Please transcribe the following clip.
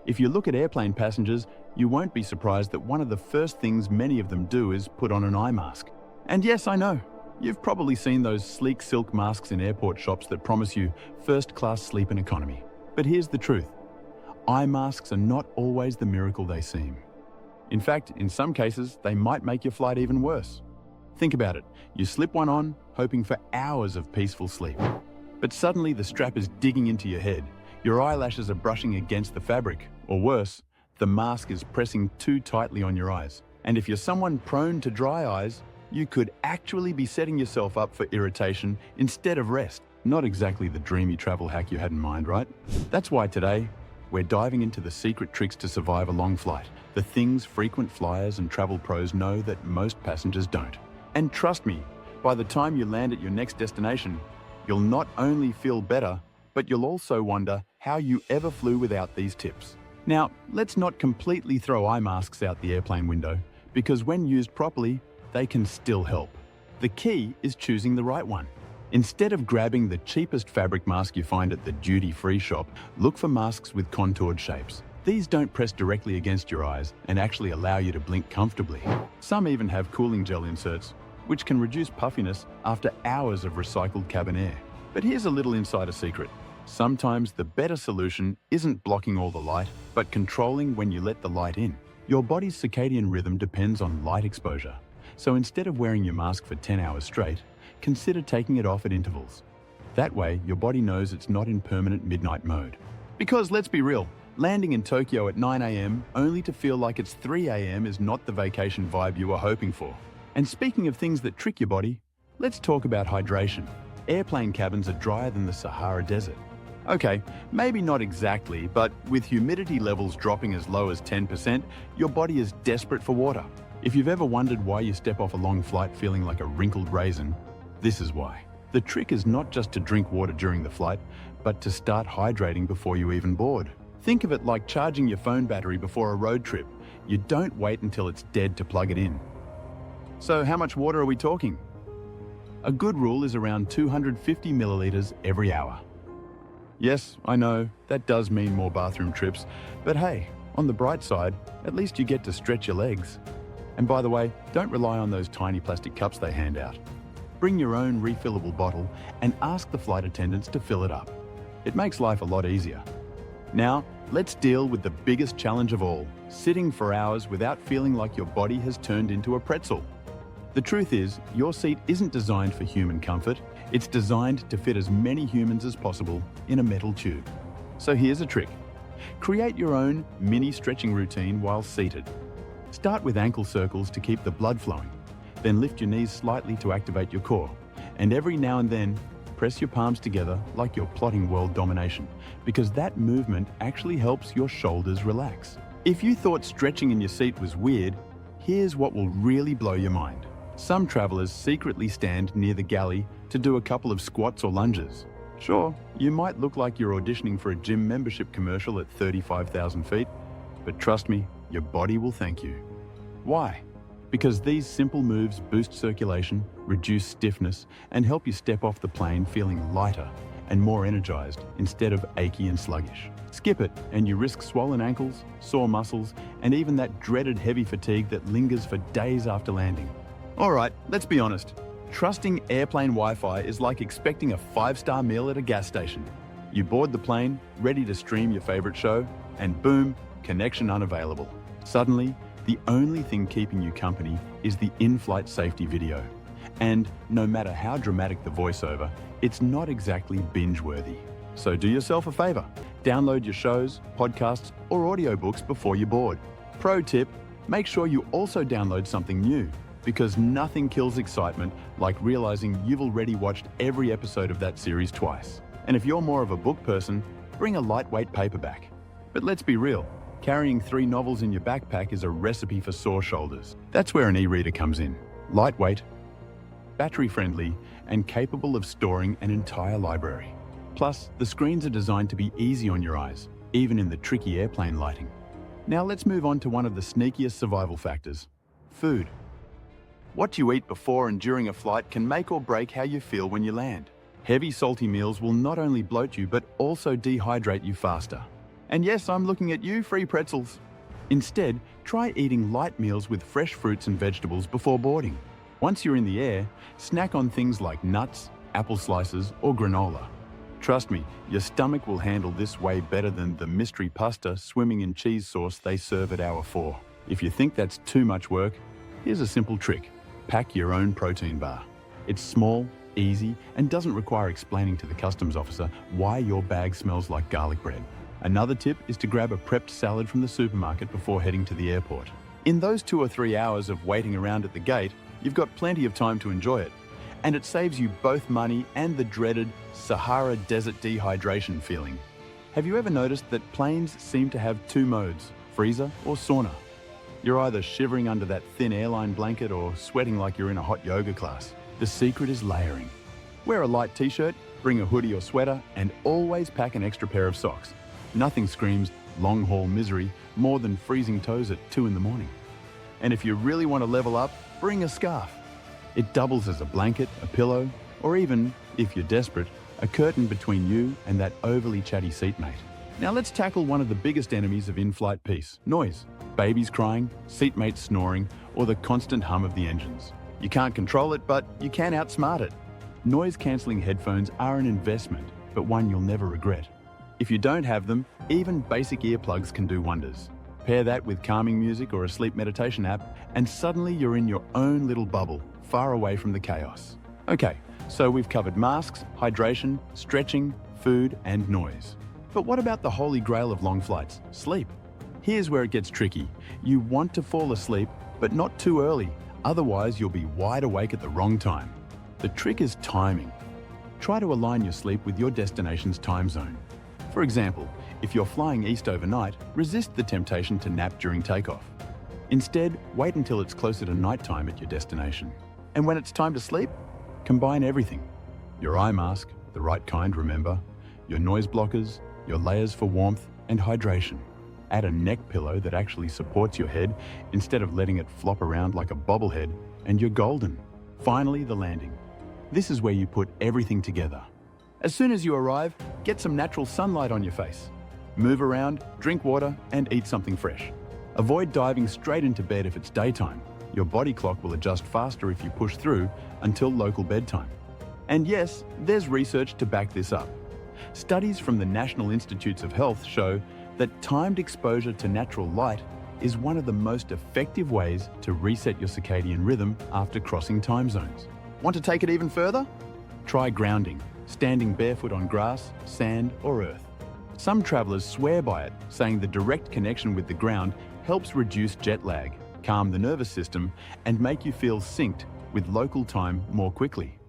If you look at airplane passengers, you won't be surprised that one of the first things many of them do is put on an eye mask. And yes, I know, you've probably seen those sleek silk masks in airport shops that promise you first-class sleep and economy. But here's the truth. Eye masks are not always the miracle they seem. In fact, in some cases, they might make your flight even worse. Think about it. You slip one on, hoping for hours of peaceful sleep. But suddenly the strap is digging into your head. Your eyelashes are brushing against the fabric, or worse, the mask is pressing too tightly on your eyes. And if you're someone prone to dry eyes, you could actually be setting yourself up for irritation instead of rest. Not exactly the dreamy travel hack you had in mind, right? That's why today, we're diving into the secret tricks to survive a long flight, the things frequent flyers and travel pros know that most passengers don't. And trust me, by the time you land at your next destination, you'll not only feel better, but you'll also wonder how you ever flew without these tips. Now, let's not completely throw eye masks out the airplane window, because when used properly, they can still help. The key is choosing the right one. Instead of grabbing the cheapest fabric mask you find at the duty-free shop, look for masks with contoured shapes. These don't press directly against your eyes and actually allow you to blink comfortably. Some even have cooling gel inserts, which can reduce puffiness after hours of recycled cabin air. But here's a little insider secret. Sometimes the better solution isn't blocking all the light, but controlling when you let the light in. Your body's circadian rhythm depends on light exposure. So instead of wearing your mask for 10 hours straight, consider taking it off at intervals. That way, your body knows it's not in permanent midnight mode. Because let's be real, landing in Tokyo at 9 AM only to feel like it's 3 AM is not the vacation vibe you were hoping for. And speaking of things that trick your body, let's talk about hydration. Airplane cabins are drier than the Sahara Desert. Okay, maybe not exactly, but with humidity levels dropping as low as 10%, your body is desperate for water. If you've ever wondered why you step off a long flight feeling like a wrinkled raisin, this is why. The trick is not just to drink water during the flight, but to start hydrating before you even board. Think of it like charging your phone battery before a road trip. You don't wait until it's dead to plug it in. So how much water are we talking? A good rule is around 250 milliliters every hour. Yes, I know, that does mean more bathroom trips, but hey, on the bright side, at least you get to stretch your legs. And by the way, don't rely on those tiny plastic cups they hand out. Bring your own refillable bottle and ask the flight attendants to fill it up. It makes life a lot easier. Now, let's deal with the biggest challenge of all, sitting for hours without feeling like your body has turned into a pretzel. The truth is, your seat isn't designed for human comfort. It's designed to fit as many humans as possible in a metal tube. So here's a trick. Create your own mini stretching routine while seated. Start with ankle circles to keep the blood flowing. Then lift your knees slightly to activate your core. And every now and then, press your palms together like you're plotting world domination, because that movement actually helps your shoulders relax. If you thought stretching in your seat was weird, here's what will really blow your mind. Some travelers secretly stand near the galley to do a couple of squats or lunges. Sure, you might look like you're auditioning for a gym membership commercial at 35,000 feet, but trust me, your body will thank you. Why? Because these simple moves boost circulation, reduce stiffness, and help you step off the plane feeling lighter and more energized instead of achy and sluggish. Skip it and you risk swollen ankles, sore muscles, and even that dreaded heavy fatigue that lingers for days after landing. All right, let's be honest. Trusting airplane Wi-Fi is like expecting a 5-star meal at a gas station. You board the plane, ready to stream your favorite show, and boom, connection unavailable. Suddenly, the only thing keeping you company is the in-flight safety video. And no matter how dramatic the voiceover, it's not exactly binge-worthy. So do yourself a favor. Download your shows, podcasts, or audiobooks before you board. Pro tip, make sure you also download something new, because nothing kills excitement like realizing you've already watched every episode of that series twice. And if you're more of a book person, bring a lightweight paperback. But let's be real, carrying 3 novels in your backpack is a recipe for sore shoulders. That's where an e-reader comes in. Lightweight, battery-friendly, and capable of storing an entire library. Plus, the screens are designed to be easy on your eyes, even in the tricky airplane lighting. Now let's move on to one of the sneakiest survival factors: food. What you eat before and during a flight can make or break how you feel when you land. Heavy salty meals will not only bloat you but also dehydrate you faster. And yes, I'm looking at you, free pretzels. Instead, try eating light meals with fresh fruits and vegetables before boarding. Once you're in the air, snack on things like nuts, apple slices, or granola. Trust me, your stomach will handle this way better than the mystery pasta swimming in cheese sauce they serve at hour 4. If you think that's too much work, here's a simple trick. Pack your own protein bar. It's small, easy, and doesn't require explaining to the customs officer why your bag smells like garlic bread. Another tip is to grab a prepped salad from the supermarket before heading to the airport. In those 2 or 3 hours of waiting around at the gate, you've got plenty of time to enjoy it. And it saves you both money and the dreaded Sahara Desert dehydration feeling. Have you ever noticed that planes seem to have 2 modes, freezer or sauna? You're either shivering under that thin airline blanket or sweating like you're in a hot yoga class. The secret is layering. Wear a light t-shirt, bring a hoodie or sweater, and always pack an extra pair of socks. Nothing screams long-haul misery more than freezing toes at 2 in the morning. And if you really want to level up, bring a scarf. It doubles as a blanket, a pillow, or even, if you're desperate, a curtain between you and that overly chatty seatmate. Now let's tackle one of the biggest enemies of in-flight peace, noise. Babies crying, seatmates snoring, or the constant hum of the engines. You can't control it, but you can outsmart it. Noise-cancelling headphones are an investment, but one you'll never regret. If you don't have them, even basic earplugs can do wonders. Pair that with calming music or a sleep meditation app, and suddenly you're in your own little bubble, far away from the chaos. Okay, so we've covered masks, hydration, stretching, food, and noise. But what about the holy grail of long flights, sleep? Here's where it gets tricky. You want to fall asleep, but not too early, otherwise you'll be wide awake at the wrong time. The trick is timing. Try to align your sleep with your destination's time zone. For example, if you're flying east overnight, resist the temptation to nap during takeoff. Instead, wait until it's closer to nighttime at your destination. And when it's time to sleep, combine everything. Your eye mask, the right kind, remember, your noise blockers, your layers for warmth and hydration. Add a neck pillow that actually supports your head instead of letting it flop around like a bobblehead, and you're golden. Finally, the landing. This is where you put everything together. As soon as you arrive, get some natural sunlight on your face. Move around, drink water, and eat something fresh. Avoid diving straight into bed if it's daytime. Your body clock will adjust faster if you push through until local bedtime. And yes, there's research to back this up. Studies from the National Institutes of Health show that timed exposure to natural light is one of the most effective ways to reset your circadian rhythm after crossing time zones. Want to take it even further? Try grounding, standing barefoot on grass, sand, or earth. Some travelers swear by it, saying the direct connection with the ground helps reduce jet lag, calm the nervous system, and make you feel synced with local time more quickly.